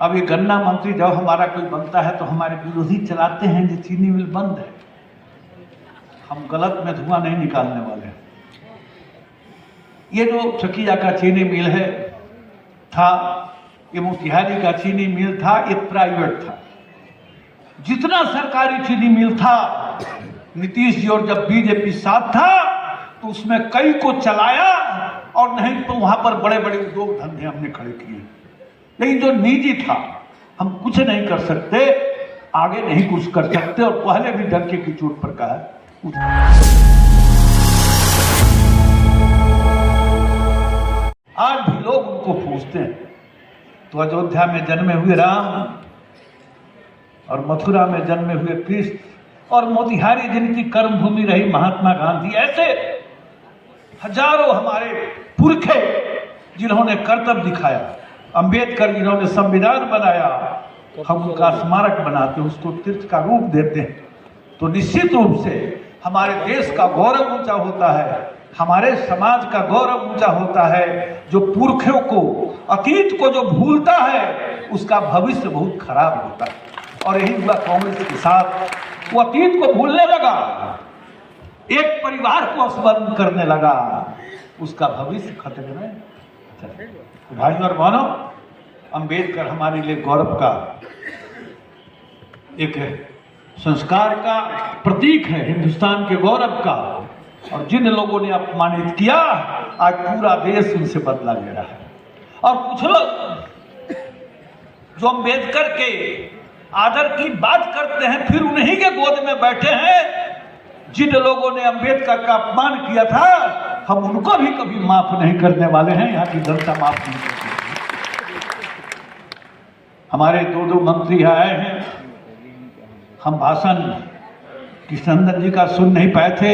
अब ये गन्ना मंत्री जब हमारा कोई बनता है तो हमारे विरोधी चलाते हैं कि चीनी मिल बंद है। हम गलत में धुआं नहीं निकालने वाले हैं। ये जो चकिया का चीनी मिल है था, ये मोतिहारी का चीनी मिल था, ये प्राइवेट था। जितना सरकारी चीनी मिल था, नीतीश जी और जब बीजेपी साथ था तो उसमें कई को चलाया और नहीं तो वहां पर बड़े बड़े उद्योग धंधे हमने खड़े किए। लेकिन जो निजी था, हम कुछ नहीं कर सकते, आगे नहीं कुछ कर सकते, और पहले भी डंके की चोट पर कहा। आज भी लोग उनको पूछते हैं। तो अयोध्या में जन्मे हुए राम और मथुरा में जन्मे हुए कृष्ण और मोतिहारी जिनकी कर्मभूमि रही महात्मा गांधी, ऐसे हजारों हमारे पुरखे जिन्होंने कर्तव्य दिखाया, अंबेडकर जिन्होंने संविधान बनाया, हम उनका स्मारक बनाते, उसको तीर्थ का रूप देते हैं, तो निश्चित रूप से हमारे देश का गौरव ऊंचा होता है, हमारे समाज का गौरव ऊंचा होता है। जो पुरखों को, अतीत को जो भूलता है उसका भविष्य बहुत खराब होता है। और यही हुआ कांग्रेस के साथ। वो अतीत को भूलने लगा, एक परिवार को स्मरण करने लगा, उसका भविष्य खतरे में। तो भाई और बहनों, अंबेडकर हमारे लिए गौरव का एक संस्कार का प्रतीक है, हिंदुस्तान के गौरव का। और जिन लोगों ने अपमानित किया, आज पूरा देश उनसे बदला ले रहा है। और कुछ लोग जो अंबेडकर के आदर की बात करते हैं, फिर उन्हीं के गोद में बैठे हैं। जिन लोगों ने अंबेडकर का अपमान किया था, हम उनको भी कभी माफ नहीं करने वाले हैं। यहाँ की जनता माफ नहीं करती। हमारे दो मंत्री आए हैं, हम भाषण कृष्णनंदन जी का सुन नहीं पाए थे,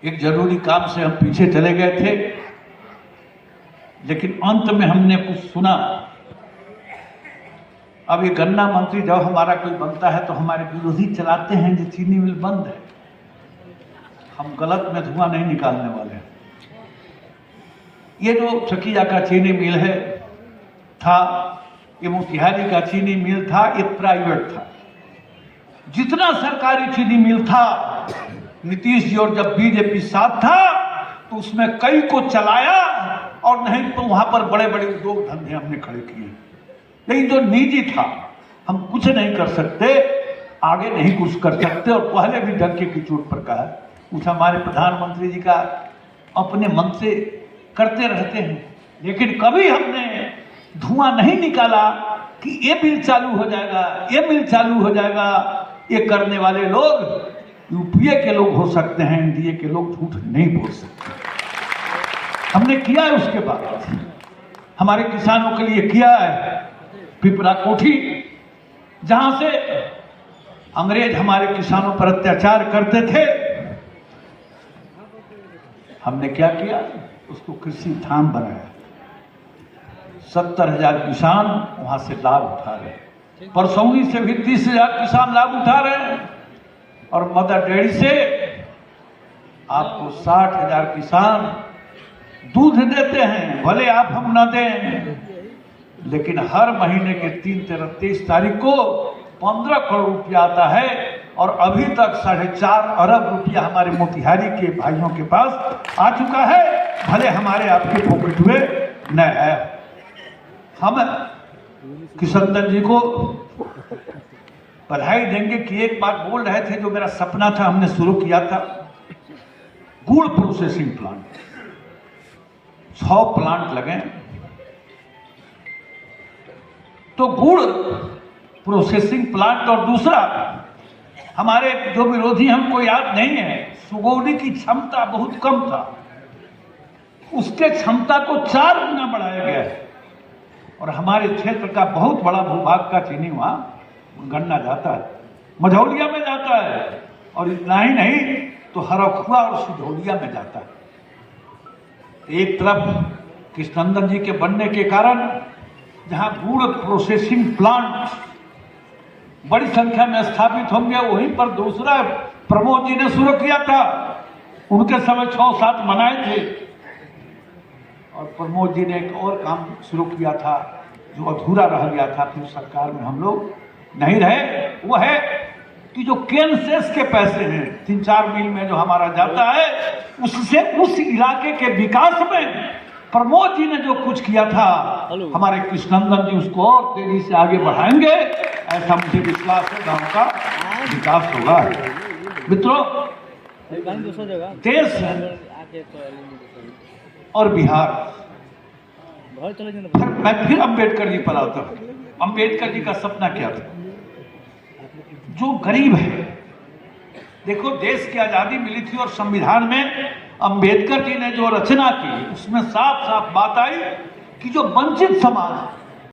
एक जरूरी काम से हम पीछे चले गए थे, लेकिन अंत में हमने कुछ सुना। अब ये गन्ना मंत्री जब हमारा कोई बनता है तो हमारे विरोधी चलाते हैं कि चीनी मिल बंद है। हम गलत में धुआं नहीं निकालने वाले हैं। ये जो चकिया का चीनी मिल है था, ये मोतिहारी का चीनी मिल था, ये प्राइवेट था। जितना सरकारी चीनी मिल था, नीतीश जी और जब बीजेपी साथ था तो उसमें कई को चलाया और नहीं तो वहां पर बड़े बड़े उद्योग धंधे हमने खड़े किए। लेकिन जो निजी था, हम कुछ नहीं कर सकते, आगे नहीं कुछ कर सकते, और पहले भी डंके की चोट पर कहा। कुछ हमारे प्रधानमंत्री जी का अपने मन से करते रहते हैं, लेकिन कभी हमने धुआं नहीं निकाला कि ये बिल चालू हो जाएगा, ये बिल चालू हो जाएगा। ये करने वाले लोग यूपीए के लोग हो सकते हैं, एनडीए के लोग झूठ नहीं बोल सकते। हमने किया है, उसके बाद हमारे किसानों के लिए किया है। पिपरा कोठी, जहां से अंग्रेज हमारे किसानों पर अत्याचार करते थे, हमने क्या किया, उसको कृषि धाम बनाया। 70,000 किसान वहां से लाभ उठा रहे हैं। परसौनी से भी 30,000 किसान लाभ उठा रहे हैं। और मदर डेयरी से आपको 60,000 किसान दूध देते हैं। भले आप हम न दें, लेकिन हर महीने के 23 तारीख को 15 करोड़ रुपया आता है। और अभी तक 4.5 अरब रुपया हमारे मोतिहारी के भाइयों के पास आ चुका है। भले हमारे आपके पॉकेट में न है। हम कृष्णनंदन जी को बधाई देंगे कि एक बात बोल रहे थे, जो मेरा सपना था, हमने शुरू किया था, गुड़ प्रोसेसिंग प्लांट। 100 प्लांट लगे तो गुड़ प्रोसेसिंग प्लांट। और दूसरा, हमारे जो विरोधी हमको याद नहीं है, सुगौली की क्षमता बहुत कम था, उसके क्षमता को 4 गुना बढ़ाया गया है। और हमारे क्षेत्र का बहुत बड़ा भूभाग का चीनी वहां गन्ना जाता है, मझौलिया में जाता है, और इतना ही नहीं तो हरखुआ और सिधौलिया में जाता है। एक तरफ कृष्णनंदन जी के बनने के कारण जहां गुड़ प्रोसेसिंग प्लांट बड़ी संख्या में स्थापित होंगे, वहीं पर दूसरा प्रमोद जी ने शुरू किया था। उनके समय 6-7 बनाए थे, और प्रमोद जी ने एक और काम शुरू किया था, जो अधूरा रह गया था फिर सरकार में हम लोग नहीं रहे, वो है कि जो केन-सेस के पैसे हैं 3-4 मील में जो हमारा जाता है, उससे उस इलाके के विकास में प्रमोद जी ने जो कुछ किया था, हमारे कृष्णनंदन जी उसको और तेजी से आगे बढ़ाएंगे, ऐसा मुझे विश्वास है। गांव का विकास होगा। मित्रों, देश और बिहार, मैं फिर अंबेडकर जी पर आता हूँ। अंबेडकर जी का सपना क्या था? जो गरीब है, देखो देश की आजादी मिली थी और संविधान में अंबेडकर जी ने जो रचना की उसमें साफ साफ बात आई कि जो वंचित समाज